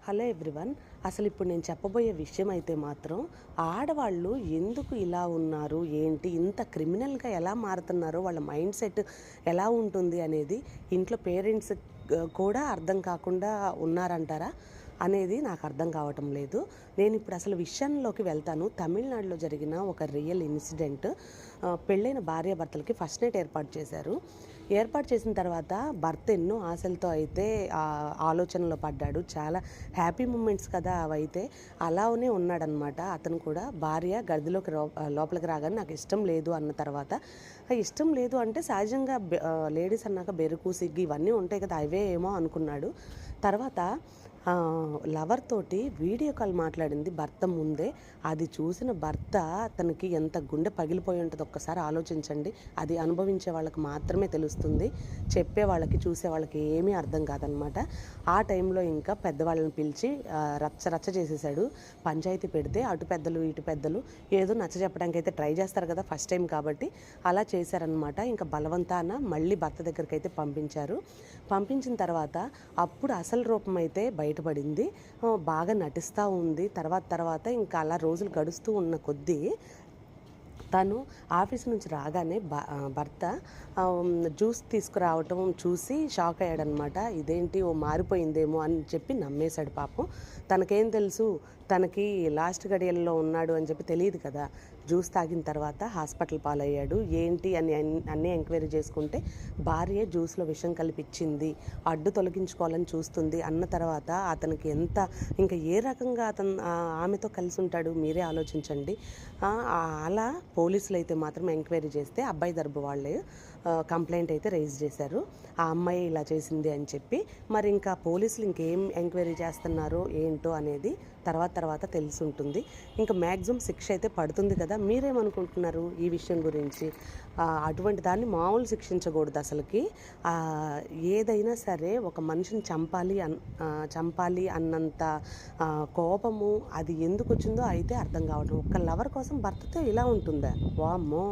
Hello everyone. అసలు ఇప్పుడు నేను చెప్పబోయే విషయం అయితే మాత్రం ఆడవాళ్ళు ఎందుకు ఇలా ఉన్నారు, ఏంటి ఇంత క్రిమినల్గా ఎలా మారుతున్నారో, వాళ్ళ మైండ్ సెట్ ఎలా ఉంటుంది అనేది ఇంట్లో పేరెంట్స్ కూడా అర్థం కాకుండా ఉన్నారంటారా అనేది నాకు అర్థం కావటం లేదు. నేను ఇప్పుడు అసలు విషయంలోకి వెళ్తాను. తమిళనాడులో జరిగిన ఒక రియల్ ఇన్సిడెంట్. పెళ్ళైన భార్యాభర్తలకి ఫస్ట్ నైట్ ఏర్పాటు చేశారు. ఏర్పాటు చేసిన తర్వాత భర్త ఎన్నో ఆశలతో అయితే ఆలోచనలో పడ్డాడు. చాలా హ్యాపీ మూమెంట్స్ కదా అవైతే. అలానే ఉన్నాడనమాట అతను కూడా. భార్య గదిలోకి లోపలికి రాగానే నాకు ఇష్టం లేదు అన్న తర్వాత, ఇష్టం లేదు అంటే సహజంగా లేడీస్ అన్నాక బెరుకు సిగ్గు ఇవన్నీ ఉంటాయి కదా, అవే ఏమో అనుకున్నాడు. తర్వాత లవర్ తోటి వీడియో కాల్ మాట్లాడింది భర్త ముందే. అది చూసిన భర్త తనకి ఎంత గుండె పగిలిపోయి ఉంటుంది ఒక్కసారి ఆలోచించండి. అది అనుభవించే వాళ్ళకి మాత్రమే తెలుస్తుంది, చెప్పే వాళ్ళకి చూసే వాళ్ళకి ఏమీ అర్థం కాదనమాట. ఆ టైంలో ఇంకా పెద్దవాళ్ళని పిలిచి రచ్చ చేసేసాడు. పంచాయతీ పెడితే అటు పెద్దలు ఇటు పెద్దలు ఏదో నచ్చ చెప్పడానికి అయితే ట్రై చేస్తారు కదా, ఫస్ట్ టైం కాబట్టి అలా చేశారనమాట. ఇంకా బలవంతాన మళ్ళీ భర్త దగ్గరికి అయితే పంపించారు. పంపించిన తర్వాత అప్పుడు అసలు రూపం అయితే బయటపడింది. బాగా నటిస్తూ ఉంది. తర్వాత ఇంకా అలా రోజులు గడుస్తూ ఉన్న కొద్దీ తను ఆఫీస్ నుంచి రాగానే భర్త జ్యూస్ తీసుకురావటం చూసి షాక్ అయ్యాడనమాట. ఇదేంటి ఓ మారిపోయిందేమో అని చెప్పి నమ్మేశాడు పాపం. తనకేం తెలుసు, తనకి లాస్ట్ గడియల్లో ఉన్నాడు అని చెప్పి తెలియదు కదా. జ్యూస్ తాగిన తర్వాత హాస్పిటల్ పాలయ్యాడు. ఏంటి అని అన్నీ ఎంక్వైరీ చేసుకుంటే భార్య జ్యూస్లో విషం కలిపిచ్చింది, అడ్డు తొలగించుకోవాలని చూస్తుంది అన్న తర్వాత అతనికి ఎంత ఇంకా ఏ రకంగా ఆమెతో కలిసి ఉంటాడు మీరే ఆలోచించండి. అలా పోలీసులు అయితే మాత్రం ఎంక్వైరీ చేస్తే అబ్బాయి తరపు వాళ్ళే కంప్లైంట్ అయితే రైజ్ చేశారు, ఆ అమ్మాయి ఇలా చేసింది అని చెప్పి. మరి ఇంకా పోలీసులు ఇంకేం ఎంక్వైరీ చేస్తున్నారో ఏంటో అనేది తర్వాత తెలిసి ఉంటుంది. ఇంకా మ్యాక్సిమం శిక్ష అయితే పడుతుంది కదా. మీరేమనుకుంటున్నారు ఈ విషయం గురించి? అటువంటి దాన్ని మామూలు శిక్షించకూడదు అసలుకి. ఏదైనా సరే ఒక మనిషిని చంపాలి అన్నంత కోపము అది ఎందుకు వచ్చిందో అయితే అర్థం కావడం. ఒక్క లవర్ కోసం భర్తతో ఇలా ఉంటుందా? వామ్మో.